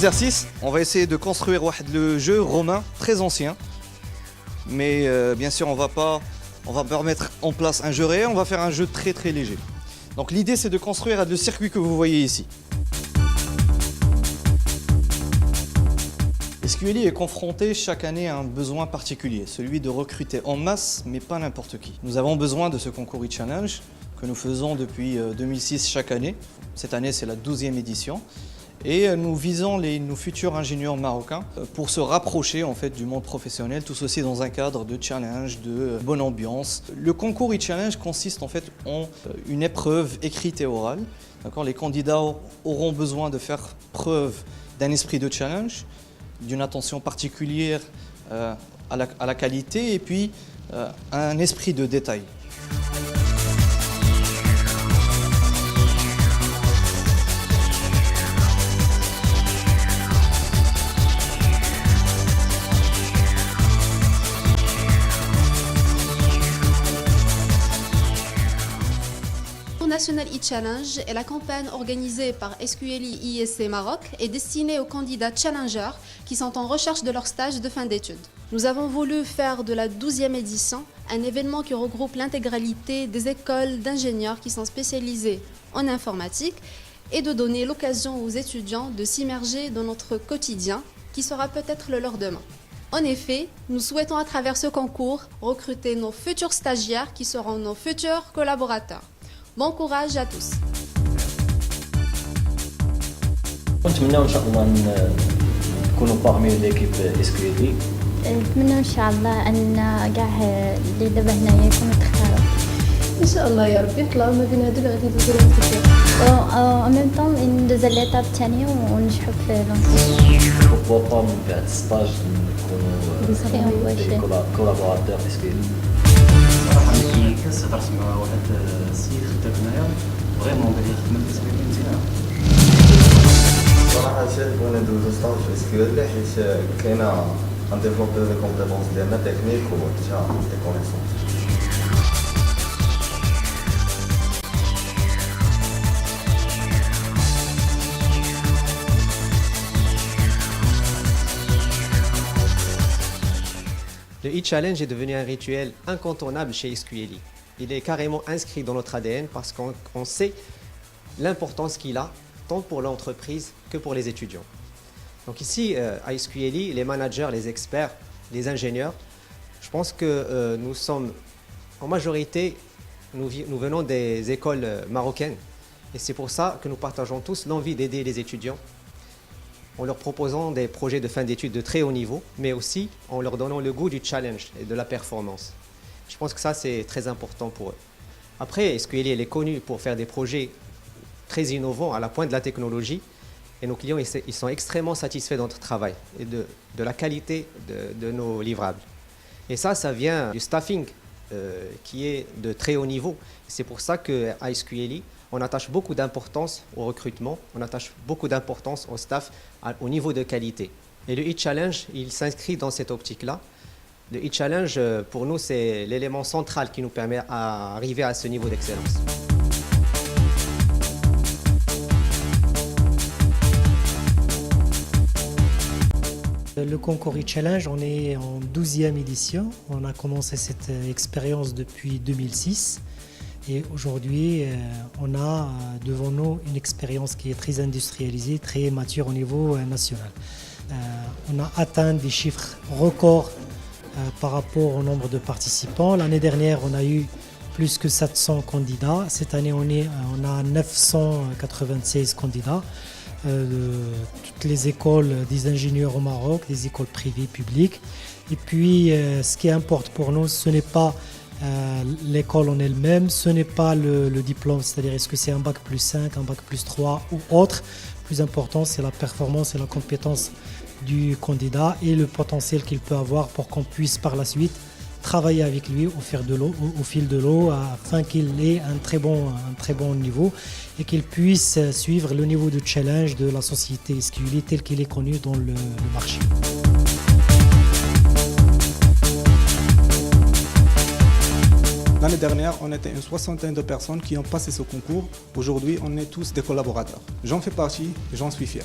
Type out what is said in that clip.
exercice, on va essayer de construire le jeu romain très ancien. Mais bien sûr, on va pas mettre en place un jeu réel, on va faire un jeu très très léger. Donc l'idée, c'est de construire le circuit que vous voyez ici. SQLI est confronté chaque année à un besoin particulier, celui de recruter en masse, mais pas n'importe qui. Nous avons besoin de ce concours e-challenge que nous faisons depuis 2006 chaque année. Cette année, c'est la 12e édition. Et nous visons nos futurs ingénieurs marocains pour se rapprocher en fait, du monde professionnel, tout ceci dans un cadre de challenge, de bonne ambiance. Le concours e-challenge consiste en fait en une épreuve écrite et orale. Les candidats auront besoin de faire preuve d'un esprit de challenge, d'une attention particulière à la qualité et puis un esprit de détail. National e-Challenge est la campagne organisée par SQLI ISC Maroc et destinée aux candidats challengers qui sont en recherche de leur stage de fin d'études. Nous avons voulu faire de la 12e édition un événement qui regroupe l'intégralité des écoles d'ingénieurs qui sont spécialisées en informatique et de donner l'occasion aux étudiants de s'immerger dans notre quotidien qui sera peut-être le leur demain. En effet, nous souhaitons à travers ce concours recruter nos futurs stagiaires qui seront nos futurs collaborateurs. Bon courage à tous. نتمنى ان شاء الله نكونوا parmi l'équipe SQLI. نتمنى ان شاء الله ان كاع اللي دابا هنايا يكونوا تختاروا. ان شاء الله يا ربي نطلعوا ما بين هادو اللي غادي يدوزوا للانتخاب. او ميم طون ندوزو ليطاب الثانيه ونجحوا في لونتيك. pourquoi pas من بعد ستاج نكونوا كولابوراتور SQLI. صراحه ملي كنت هضرت مع واحد السيد خدام هنايا فريمون قال لي الخدمه اللي كتسوي مزيانه. صراحه شايف بغينا ندوزو ستاج في SQLI حيت كاينه ان ديفلوبور لي كومبيتونس ديالنا تكنيك وحتى لي كونيسونس. Le e-challenge est devenu un rituel incontournable chez SQLI. Il est carrément inscrit dans notre ADN parce qu'on sait l'importance qu'il a, tant pour l'entreprise que pour les étudiants. Donc ici, à SQLI, les managers, les experts, les ingénieurs, je pense que nous sommes, en majorité, nous venons des écoles marocaines. Et c'est pour ça que nous partageons tous l'envie d'aider les étudiants en leur proposant des projets de fin d'études de très haut niveau, mais aussi en leur donnant le goût du challenge et de la performance. Je pense que ça, c'est très important pour eux. Après, SQLI est connu pour faire des projets très innovants à la pointe de la technologie, et nos clients ils sont extrêmement satisfaits de notre travail et de la qualité de nos livrables. Et ça vient du staffing qui est de très haut niveau. C'est pour ça qu'à SQLI, on attache beaucoup d'importance au recrutement, on attache beaucoup d'importance au staff, au niveau de qualité. Et le e-challenge, il s'inscrit dans cette optique-là. Le e-challenge, pour nous, c'est l'élément central qui nous permet d'arriver à ce niveau d'excellence. Le concours e-challenge, on est en 12e édition. On a commencé cette expérience depuis 2006. Et aujourd'hui, on a devant nous une expérience qui est très industrialisée, très mature au niveau national. On a atteint des chiffres records par rapport au nombre de participants. L'année dernière, on a eu plus que 700 candidats. Cette année, on a 996 candidats de toutes les écoles des ingénieurs au Maroc, des écoles privées, publiques. Et puis, ce qui importe pour nous, ce n'est pas l'école en elle-même, ce n'est pas le diplôme, c'est-à-dire est-ce que c'est un bac plus 5, un bac plus 3 ou autre. Le plus important, c'est la performance et la compétence du candidat et le potentiel qu'il peut avoir pour qu'on puisse par la suite travailler avec lui au fil de l'eau afin qu'il ait un très bon niveau et qu'il puisse suivre le niveau de challenge de la société SQLI tel qu'il est connu dans le marché. L'année dernière, on était une soixantaine de personnes qui ont passé ce concours. Aujourd'hui, on est tous des collaborateurs. J'en fais partie et j'en suis fier.